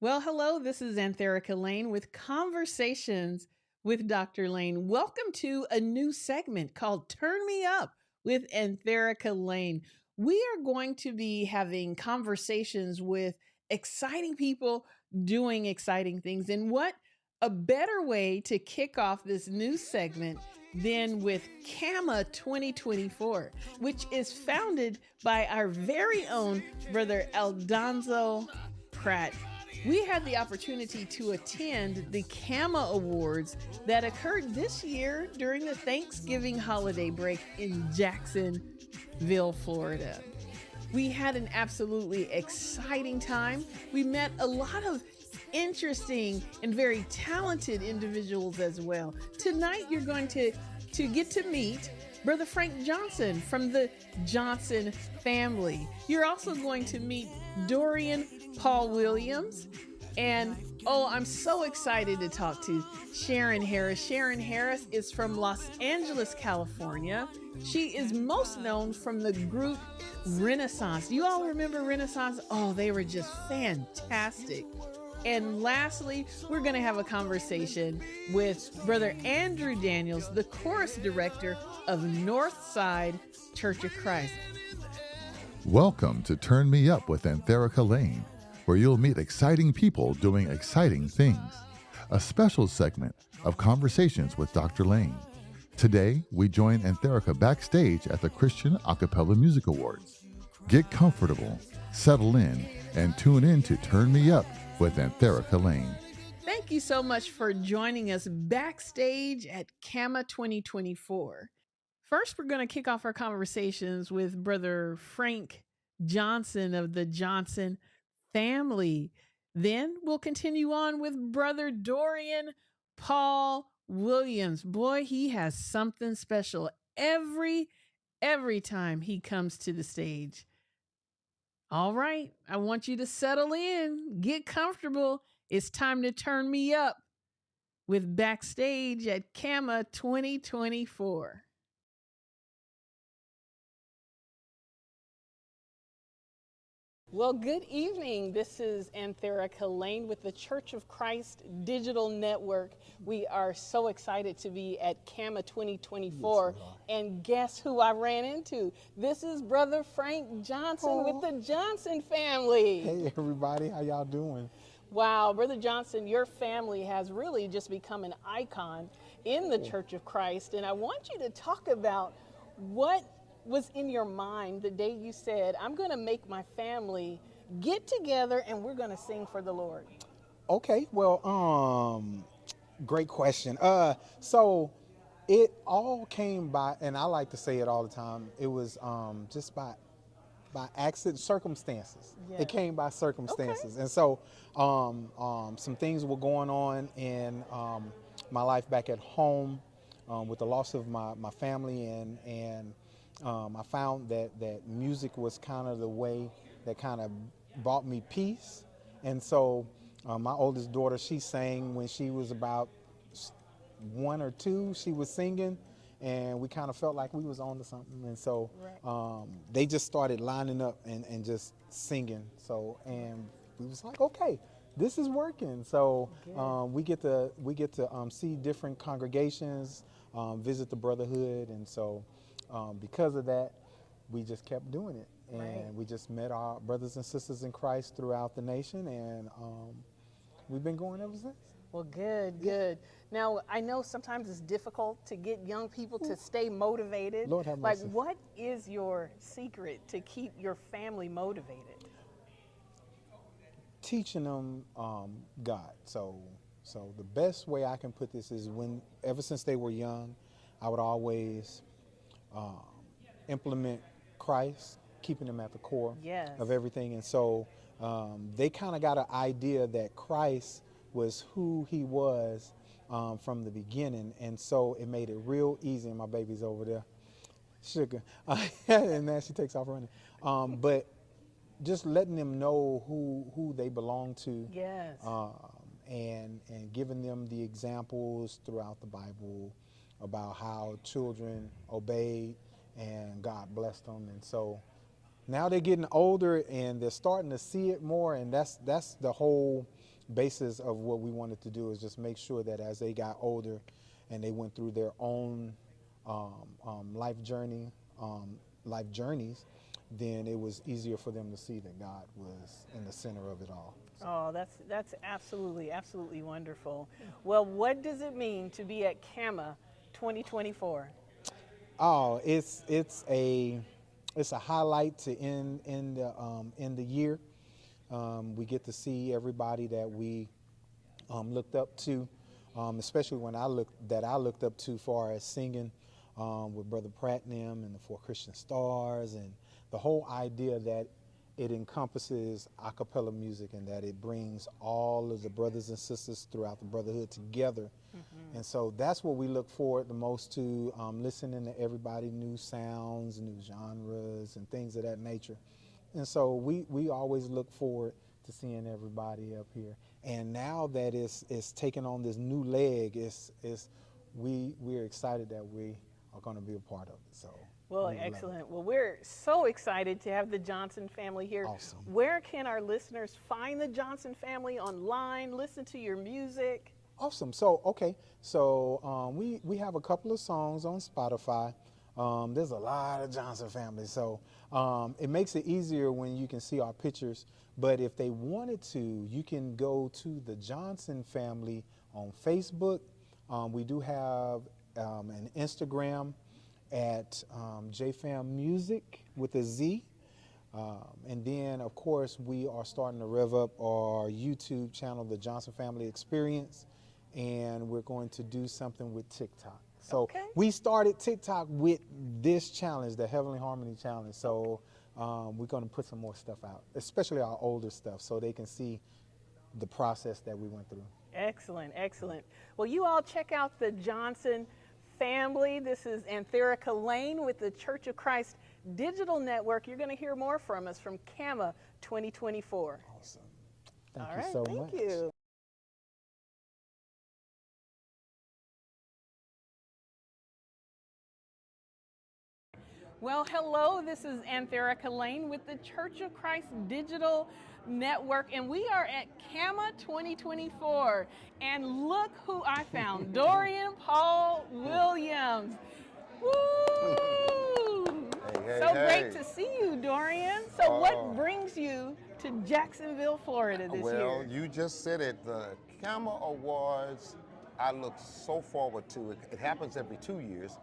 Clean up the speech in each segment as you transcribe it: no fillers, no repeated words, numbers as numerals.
Well, hello, this is Anthereca Lane with Conversations with Dr. Lane. Welcome to a new segment called Turn Me Up with Anthereca Lane. We are going to be having conversations with exciting people doing exciting things. And what a better way to kick off this new segment than with CAMA 2024, which is founded by our very own brother Aldonzo Pratt. We had the opportunity to attend the CAMA Awards that occurred this year during the Thanksgiving holiday break in Jacksonville, Florida. We had an absolutely exciting time. We met a lot of interesting and very talented individuals as well. Tonight, you're going to get to meet Brother Frank Johnson from the Johnson family. You're also going to meet Dorian Paul Williams. And I'm so excited to talk to Sharon Harris. Sharon Harris is from Los Angeles, California. She is most known from the group Renaissance. You all remember Renaissance? Oh, they were just fantastic. And lastly, we're going to have a conversation with Brother Andrew Daniels, the chorus director of Northside Church of Christ. Welcome to Turn Me Up with Anthereca Lane, where you'll meet exciting people doing exciting things. A special segment of Conversations with Dr. Lane. Today, we join Anthereca backstage at the Christian Acappella Music Awards. Get comfortable, settle in, and tune in to Turn Me Up with Anthereca Lane. Thank you so much for joining us backstage at CAMA 2024. First, we're going to kick off our conversations with Brother Frank Johnson of the Johnson family. Then we'll continue on with Brother Dorian Paul Williams. Boy, he has something special every time he comes to the stage. All right, I want you to settle in, get comfortable. It's time to turn me up with Backstage at CAMA 2024. Well, good evening. This is Anthereca Lane with the Church of Christ Digital Network. We are so excited to be at CAMA 2024. Yes, and guess who I ran into? This is Brother Frank Johnson with the Johnson family. Hey, everybody. How y'all doing? Wow, Brother Johnson, your family has really just become an icon in the Church of Christ. And I want you to talk about what was in your mind the day you said, I'm going to make my family get together and we're going to sing for the Lord? Okay, well, great question. So it all came by, and I like to say it all the time, it was just by accident, circumstances. Yes. It came by circumstances. Okay. And so some things were going on in my life back at home with the loss of my family, and I found that music was kind of the way that kind of brought me peace. And so my oldest daughter, she sang when she was about 1 or 2, she was singing, and we kind of felt like we was on to something. And so they just started lining up and just singing. So, and we was like, okay, this is working. So we get to see different congregations, visit the brotherhood, and so because of that, we just kept doing it, and we just met our brothers and sisters in Christ throughout the nation, and we've been going ever since. Well, good. Now, I know sometimes it's difficult to get young people to stay motivated. Lord have mercy. Like, what is your secret to keep your family motivated? Teaching them God. So the best way I can put this is ever since they were young, I would always implement Christ, keeping them at the core of everything. And so they kind of got an idea that Christ was who he was from the beginning. And so it made it real easy. And my baby's over there, sugar. And then she takes off running. But just letting them know who they belong to. Yes. And giving them the examples throughout the Bible about how children obeyed and God blessed them. And so now they're getting older and they're starting to see it more, and that's the whole basis of what we wanted to do, is just make sure that as they got older and they went through their own life journeys, then it was easier for them to see that God was in the center of it all. Oh, that's absolutely wonderful. Well, what does it mean to be at CAMA 2024? Oh, it's a highlight to end the year. We get to see everybody that we looked up to, especially when I looked up to far as singing with Brother Prattnam and the Four Christian Stars, and the whole idea that it encompasses Acappella music and that it brings all of the brothers and sisters throughout the brotherhood together. And so that's what we look forward the most to, listening to everybody, new sounds, new genres, and things of that nature. And so we always look forward to seeing everybody up here. And now that it's taking on this new leg, we're excited that we are going to be a part of it. So. Well, excellent. Well, we're so excited to have the Johnson family here. Awesome. Where can our listeners find the Johnson family online, listen to your music? Awesome. So, okay. So we have a couple of songs on Spotify. There's a lot of Johnson family. So it makes it easier when you can see our pictures. But if they wanted to, you can go to the Johnson family on Facebook. We do have an Instagram at JFam Music with a Z. And then, of course, we are starting to rev up our YouTube channel, The Johnson Family Experience, and we're going to do something with TikTok. So we started TikTok with this challenge, the Heavenly Harmony Challenge. So we're going to put some more stuff out, especially our older stuff, so they can see the process that we went through. Excellent, excellent. Well, you all check out the Johnson family. This is Anthereca Lane with the Church of Christ Digital Network. You're going to hear more from us from CAMA 2024. Awesome. Thank you so much. Thank you. Well, hello, this is Anthereca Lane with the Church of Christ Digital Network, and we are at CAMA 2024, and look who I found, Dorian Paul Williams. Woo! Great to see you, Dorian. So what brings you to Jacksonville, Florida this year? Well, you just said it, the CAMA Awards, I look so forward to it. It happens every 2 years.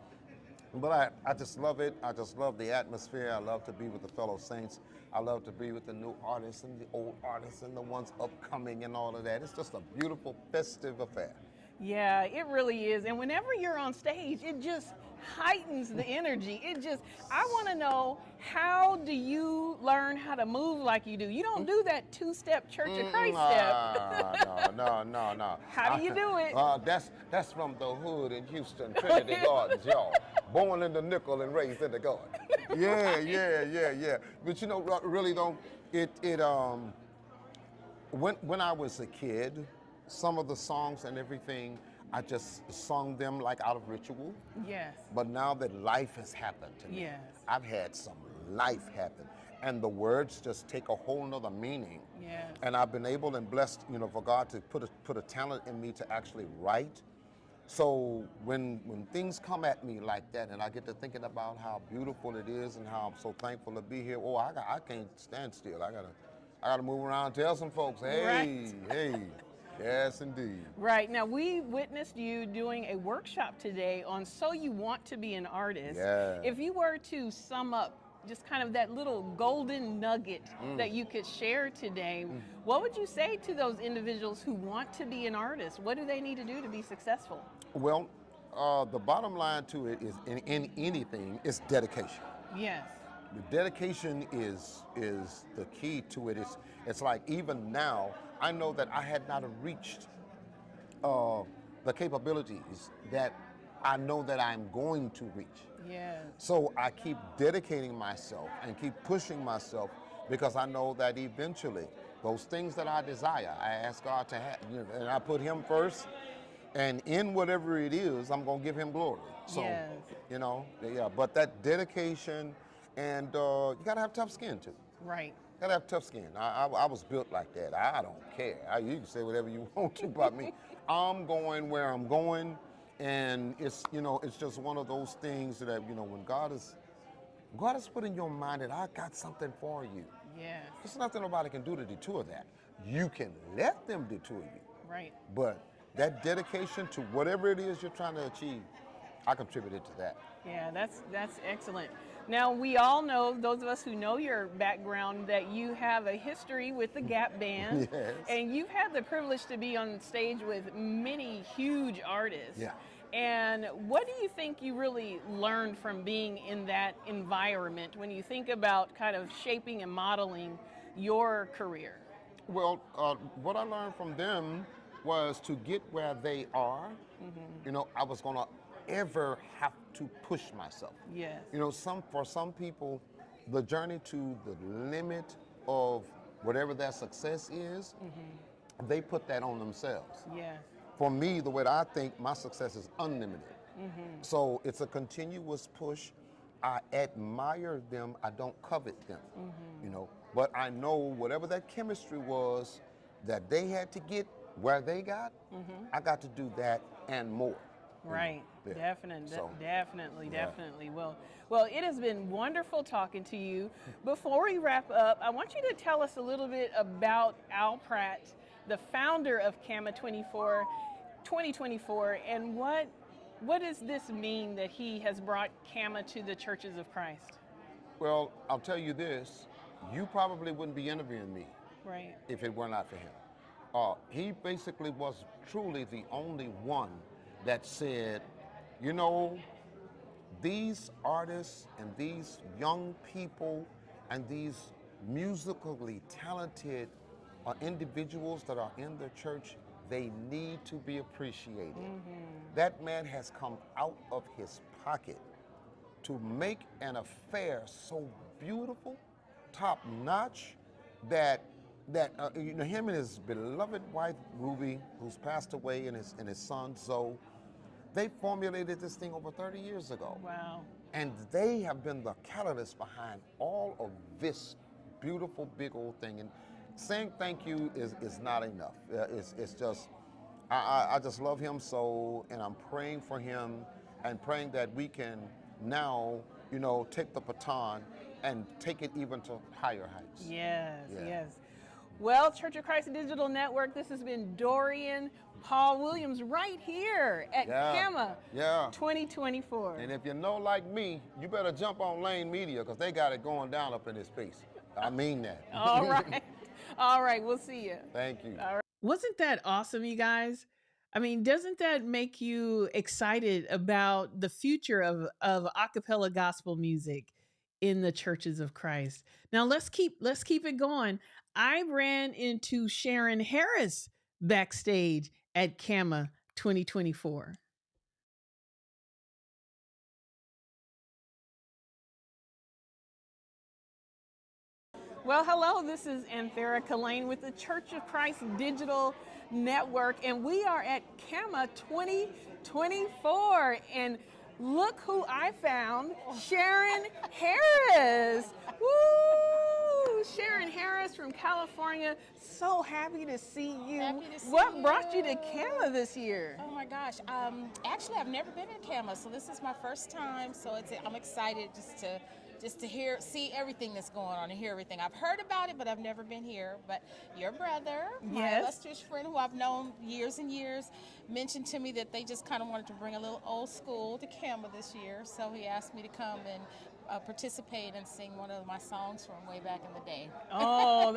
But I just love it. I just love the atmosphere. I love to be with the fellow saints. I love to be with the new artists and the old artists and the ones upcoming and all of that. It's just a beautiful, festive affair. Yeah, it really is. And whenever you're on stage, it just heightens the energy. I want to know, how do you learn how to move like you do? You don't do that two-step Church of Christ step. No. How do you do it? That's from the hood in Houston, Trinity Gardens, y'all. Born in the nickel and raised in the garden. Yeah. But you know, really though, when I was a kid, some of the songs and everything, I just sung them like out of ritual. Yes. But now that life has happened to me, yes, I've had some life happen, and the words just take a whole nother meaning. Yes. And I've been able and blessed, you know, for God to put a talent in me to actually write. So when things come at me like that, and I get to thinking about how beautiful it is and how I'm so thankful to be here, I can't stand still. I gotta move around, tell some folks, hey. Yes, indeed. Right. Now, we witnessed you doing a workshop today on So You Want to Be an Artist. Yeah. If you were to sum up just kind of that little golden nugget that you could share today, what would you say to those individuals who want to be an artist? What do they need to do to be successful? Well, the bottom line to it is in anything is dedication. Yes. The dedication is the key to it. It's like even now, I know that I had not reached the capabilities that I know that I'm going to reach. Yes. So I keep dedicating myself and keep pushing myself, because I know that eventually those things that I desire, I ask God to have, and I put Him first, and in whatever it is, I'm going to give Him glory. So, yes, you know, yeah, but that dedication And you gotta have tough skin too. Right. Gotta have tough skin. I was built like that. I don't care. You can say whatever you want to about me. I'm going where I'm going, and it's it's just one of those things that when God has put in your mind that I got something for you. Yes. There's nothing nobody can do to detour that. You can let them detour you. Right. But that dedication to whatever it is you're trying to achieve, I contributed to that. Yeah, that's excellent. Now, we all know, those of us who know your background, that you have a history with the Gap Band. Yes. And you've had the privilege to be on stage with many huge artists. Yeah. And what do you think you really learned from being in that environment when you think about kind of shaping and modeling your career? Well, what I learned from them was to get where they are. I was going to ever have to push myself. Yes. For some people, the journey to the limit of whatever their success is, they put that on themselves. Yes. For me, the way that I think, my success is unlimited. So it's a continuous push. I admire them. I don't covet them. But I know whatever that chemistry was that they had to get where they got, I got to do that and more. Right. Yeah. Definitely. Yeah. Well, it has been wonderful talking to you. Before we wrap up, I want you to tell us a little bit about Al Pratt, the founder of CAMA 2024, and what does this mean that he has brought CAMA to the churches of Christ? Well, I'll tell you this, you probably wouldn't be interviewing me Right. if it were not for him. He basically was truly the only one that said, these artists and these young people and these musically talented individuals that are in the church, they need to be appreciated. That man has come out of his pocket to make an affair so beautiful, top notch, that him and his beloved wife Ruby, who's passed away, and his son Zoe, they formulated this thing over 30 years ago. Wow. And they have been the catalyst behind all of this beautiful big old thing. And saying thank you is not enough. It's just, I just love him so, and I'm praying for him and praying that we can now, take the baton and take it even to higher heights. Yes, Yeah. yes. Well, Church of Christ Digital Network, this has been Dorian Paul Williams right here at CAMA 2024. And if you know like me, you better jump on Lane Media because they got it going down up in this piece. I mean that. All right. All right, we'll see you. Thank you. All right. Wasn't that awesome, you guys? I mean, doesn't that make you excited about the future of Acappella gospel music in the churches of Christ? Now let's keep it going. I ran into Sharon Harris backstage at CAMA 2024. Well, hello, this is Anthereca Lane with the Church of Christ Digital Network, and we are at CAMA 2024, and look who I found, Sharon Harris. Woo! Sharon Harris from California, so happy to see you. Happy to see What you. brought you to CAMA this year? Oh my gosh, actually I've never been in CAMA, so this is my first time, so I'm excited just to see everything that's going on and hear everything. I've heard about it, but I've never been here. But your brother, my Yes. illustrious friend who I've known years and years, mentioned to me that they just kind of wanted to bring a little old school to CAMA this year. So he asked me to come and participate and sing one of my songs from way back in the day. Oh,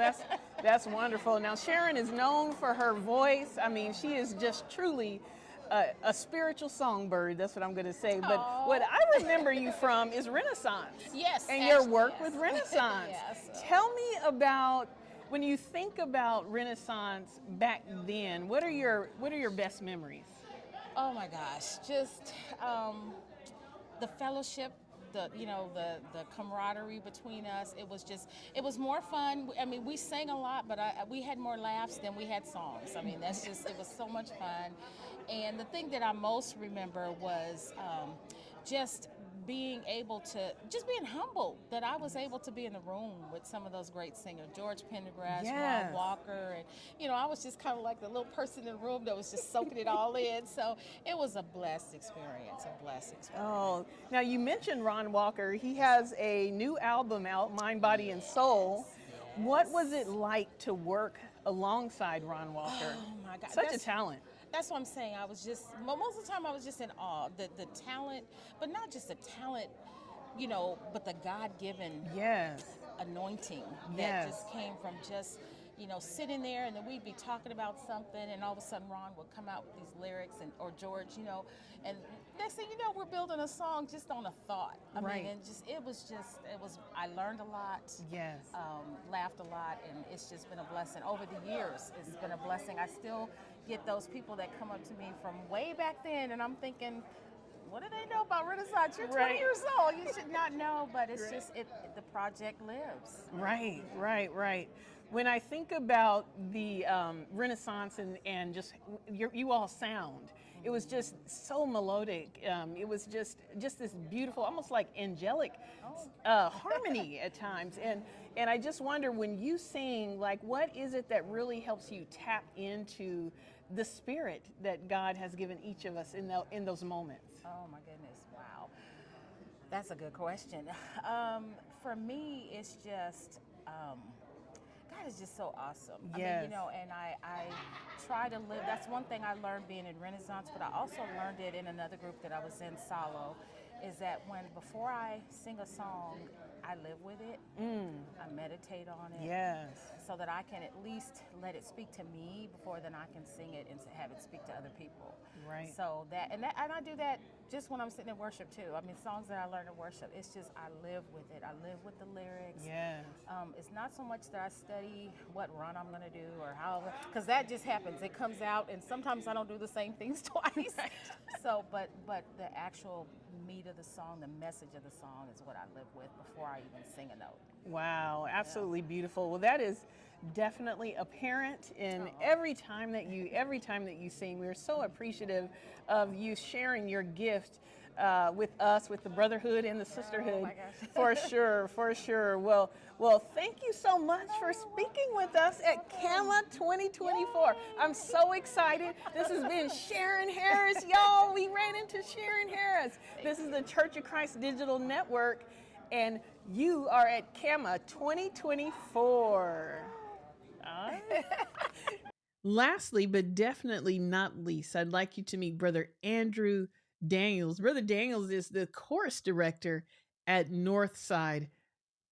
that's wonderful. Now, Sharon is known for her voice. I mean, she is just truly a spiritual songbird. That's what I'm going to say. But what I remember you from is Renaissance. Yes. And your actually, work yes. with Renaissance. Yes. Tell me about, when you think about Renaissance back then, what are your best memories? Oh my gosh, just the fellowship, the camaraderie between us. It was more fun. I mean, we sang a lot, but we had more laughs than we had songs. I mean, it was so much fun. And the thing that I most remember was just being able to, just being humbled that I was able to be in the room with some of those great singers, George Pendergrass, Yes. Ron Walker, and I was just kind of like the little person in the room that was just soaking it all in. So it was a blessed experience, Oh, now you mentioned Ron Walker. He has a new album out, Mind, Body, and Soul. What was it like to work alongside Ron Walker? Oh my God, Such a talent. That's what I'm saying. I was just, most of the time I was just in awe. The talent, but not just the talent, but the God-given Yes. anointing Yes. that just came from just, sitting there, and then we'd be talking about something, and all of a sudden Ron would come out with these lyrics, or George, and next thing you know, we're building a song just on a thought. I Right. mean, I learned a lot. Yes. Laughed a lot, and it's just been a blessing. Over the years, it's been a blessing. I still get those people that come up to me from way back then, and I'm thinking, what do they know about Renaissance? You're 20 Right. years old. You should not know, but it's Right. just, the project lives. Right. When I think about the Renaissance and just you all sound, it was just so melodic. It was just this beautiful, almost like angelic harmony at times. And I just wonder, when you sing, like, what is it that really helps you tap into the spirit that God has given each of us in those moments? Oh my goodness, wow. That's a good question. For me, it's just, God is just so awesome. Yes. I mean, and I try to live, that's one thing I learned being in Renaissance, but I also learned it in another group that I was in, Solo, is that before I sing a song, I live with it. I meditate on it. Yes. So that I can at least let it speak to me before then I can sing it and have it speak to other people. Right. So and I do that just when I'm sitting in worship too. I mean, songs that I learn in worship, it's just, I live with it. I live with the lyrics. Yes. It's not so much that I study what run I'm going to do or how, because that just happens. It comes out, and sometimes I don't do the same things twice. Right. So, but the actual meat of the song, the message of the song is what I live with before I even sing a note. Wow, absolutely beautiful. Well, that is definitely apparent in every time that you sing. We're so appreciative of you sharing your gift with us, with the brotherhood and the sisterhood. Oh my gosh. For sure. Well, thank you so much for speaking with us at CAMA 2024. I'm so excited. This has been Sharon Harris, y'all. We ran into Sharon Harris. This is the Church of Christ Digital Network, and you are at CAMA 2024. Lastly, but definitely not least, I'd like you to meet Brother Andrew Daniels. Brother Daniels is the chorus director at Northside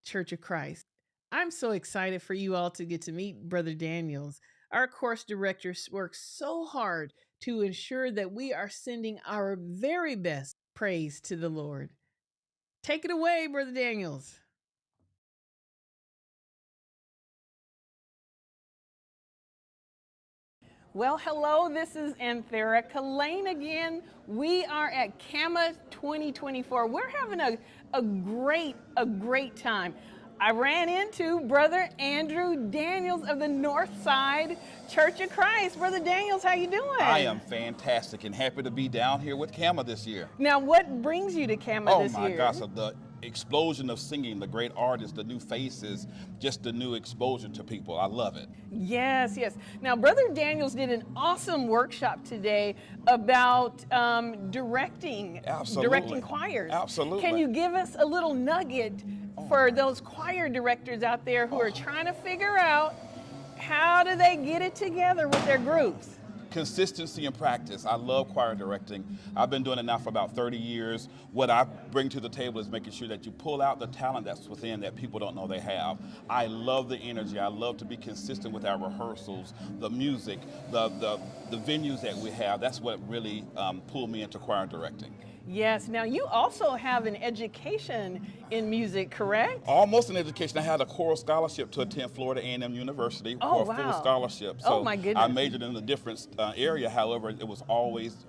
Church of Christ. I'm so excited for you all to get to meet Brother Daniels. Our chorus director works so hard to ensure that we are sending our very best praise to the Lord. Take it away, Brother Daniels. Well, hello, this is Anthereca Lane again. We are at CAMA 2024. We're having a great time. I ran into Brother Andrew Daniels of the Northside Church of Christ. Brother Daniels, how you doing? I am fantastic and happy to be down here with CAMA this year. Now, what brings you to CAMA this year? Oh my gosh, the explosion of singing, the great artists, the new faces, just the new exposure to people. I love it. Yes. Now, Brother Daniels did an awesome workshop today about directing choirs. Absolutely. Can you give us a little nugget for those choir directors out there who are trying to figure out how do they get it together with their groups? Consistency and practice. I love choir directing. I've been doing it now for about 30 years. What I bring to the table is making sure that you pull out the talent that's within that people don't know they have. I love the energy. I love to be consistent with our rehearsals, the music, the venues that we have. That's what really pulled me into choir directing. Yes. Now, you also have an education in music, correct? Almost an education. I had a choral scholarship to attend Florida A&M University for a full scholarship. So my goodness. I majored in a different area. However, it was always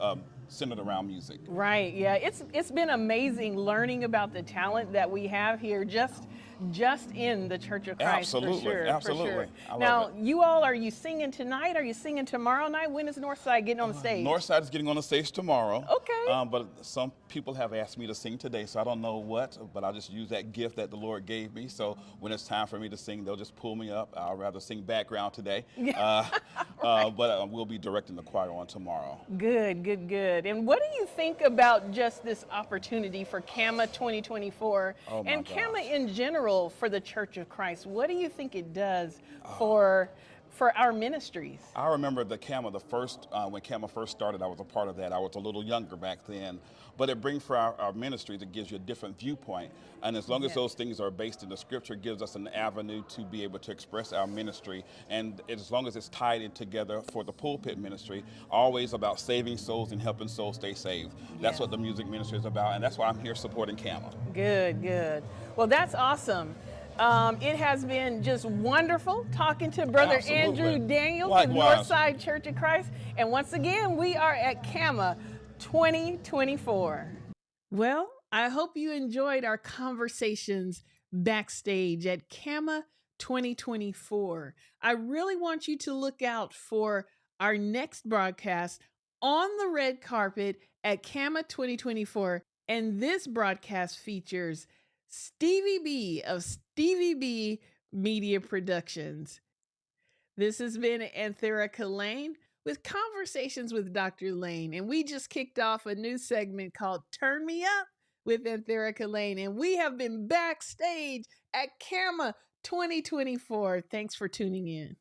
centered around music. Right. Yeah. It's been amazing learning about the talent that we have here just just in the Church of Christ. Absolutely, for sure. absolutely. For sure. I love Now, it. you all, are you singing tonight? Are you singing tomorrow night? When is Northside getting on the stage? Northside is getting on the stage tomorrow. Okay. But some people have asked me to sing today, so I don't know what, but I'll just use that gift that the Lord gave me. So when it's time for me to sing, they'll just pull me up. I'll rather sing background today. But we'll be directing the choir on tomorrow. Good, good, good. And what do you think about just this opportunity for CAMA 2024 Oh my and gosh. CAMA in general for the Church of Christ? What do you think it does for our ministries? I remember the CAMA, when CAMA first started, I was a part of that. I was a little younger back then. But it brings for our ministries, it gives you a different viewpoint. And as long as those things are based in the scripture, it gives us an avenue to be able to express our ministry. And as long as it's tied in together for the pulpit ministry, always about saving souls and helping souls stay saved. That's what the music ministry is about, and that's why I'm here supporting CAMA. Good, good. Well, that's awesome. It has been just wonderful talking to Brother Absolutely. Andrew Daniels Likewise. of Northside Church of Christ. And once again, we are at CAMA 2024. Well, I hope you enjoyed our conversations backstage at CAMA 2024. I really want you to look out for our next broadcast on the red carpet at CAMA 2024. And this broadcast features Stevie B of Stevie B Media Productions. This has been Anthereca Lane with Conversations with Dr. Lane. And we just kicked off a new segment called Turn Me Up with Anthereca Lane. And we have been backstage at CAMA 2024. Thanks for tuning in.